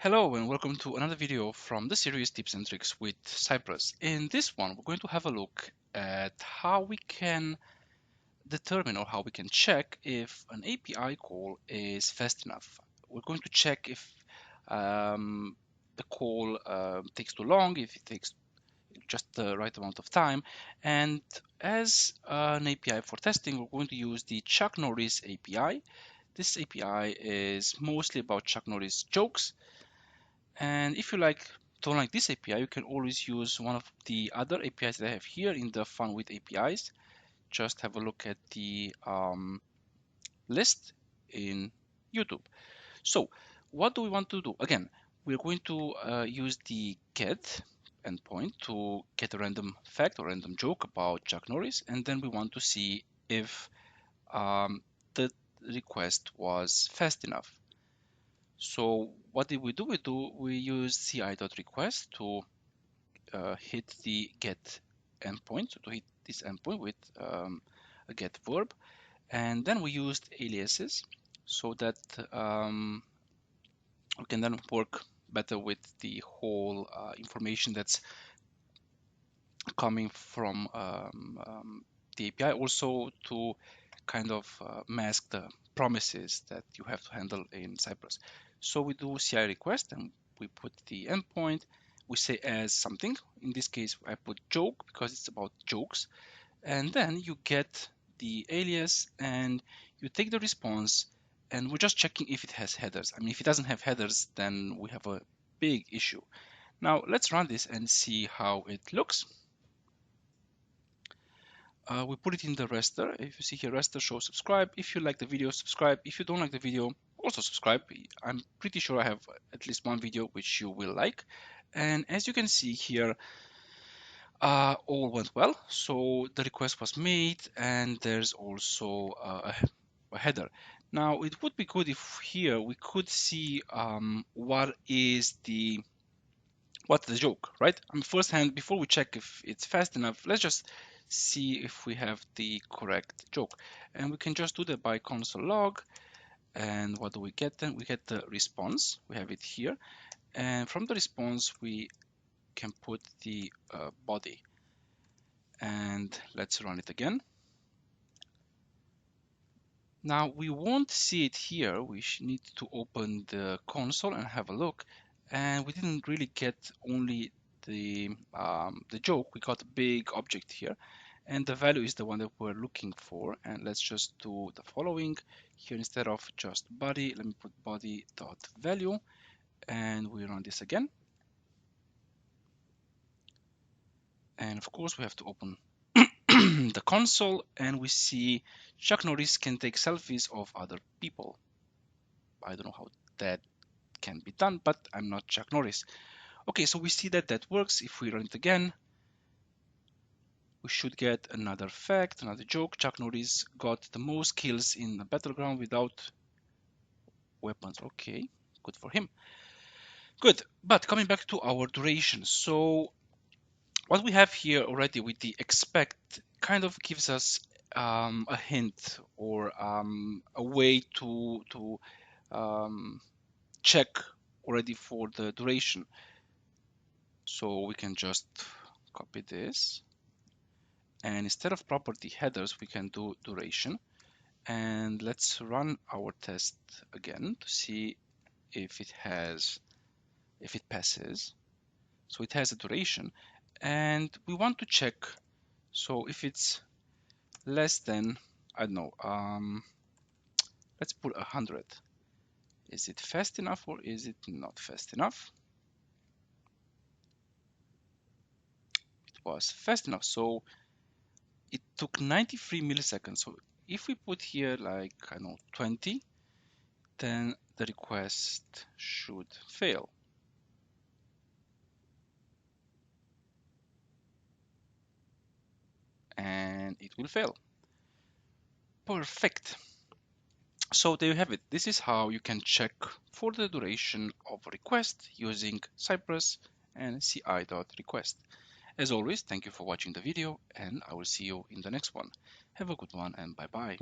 Hello and welcome to another video from the series Tips and Tricks with Cypress. In this one, we're going to have a look at how we can determine or how we can check if an API call is fast enough. We're going to check if the call takes too long, if it takes just the right amount of time. And as an API for testing, we're going to use the Chuck Norris API. This API is mostly about Chuck Norris jokes. And if you don't like this API, you can always use one of the other APIs that I have here in the Fun with APIs. Just have a look at the list in YouTube. So what do we want to do? Again, we're going to use the get endpoint to get a random fact or random joke about Chuck Norris, and then we want to see if the request was fast enough. So what did we do? We used ci.request to hit the get endpoint, so to hit this endpoint with a get verb, and then we used aliases so that we can then work better with the whole information that's coming from the API, also to kind of mask the promises that you have to handle in Cypress. So we do CI request and we put the endpoint, we say as something. In this case, I put joke because it's about jokes. And then you get the alias and you take the response, and we're just checking if it has headers. I mean, if it doesn't have headers, then we have a big issue. Now let's run this and see how it looks. We put it in the raster. If you see here, raster show subscribe. If you like the video, subscribe. If you don't like the video, also subscribe. I'm pretty sure I have at least one video which you will like. And as you can see here, all went well. So the request was made, and there's also a header. Now it would be good if here we could see what's the joke, right? Firsthand, before we check if it's fast enough, let's just see if we have the correct joke. And we can just do that by console log. And what do we get then? We get the response. We have it here. And from the response, we can put the body. And let's run it again. Now we won't see it here. We need to open the console and have a look. And we didn't really get only the joke. We got a big object here, and the value is the one that we're looking for. And let's just do the following here. Instead of just body, let me put body dot value, and we run this again. And of course we have to open the console, and we see Chuck Norris can take selfies of other people. I don't know how that can be done, but I'm not Chuck Norris. Okay, so we see that that works. If we run it again, we should get another fact, another joke. Chuck Norris got the most kills in the battleground without weapons. Okay, good for him. Good, but coming back to our duration. So what we have here already with the expect kind of gives us a hint or a way to check already for the duration. So we can just copy this, and instead of property headers, we can do duration. And let's run our test again to see if it passes. So it has a duration, and we want to check. So if it's less than, I don't know, let's put 100. Is it fast enough or is it not fast enough? It was fast enough, so it took 93 milliseconds. So if we put here like, I don't know, 20, then the request should fail. And it will fail. Perfect. So there you have it. This is how you can check for the duration of a request using Cypress and ci.request. As always, thank you for watching the video, and I will see you in the next one. Have a good one, and bye-bye.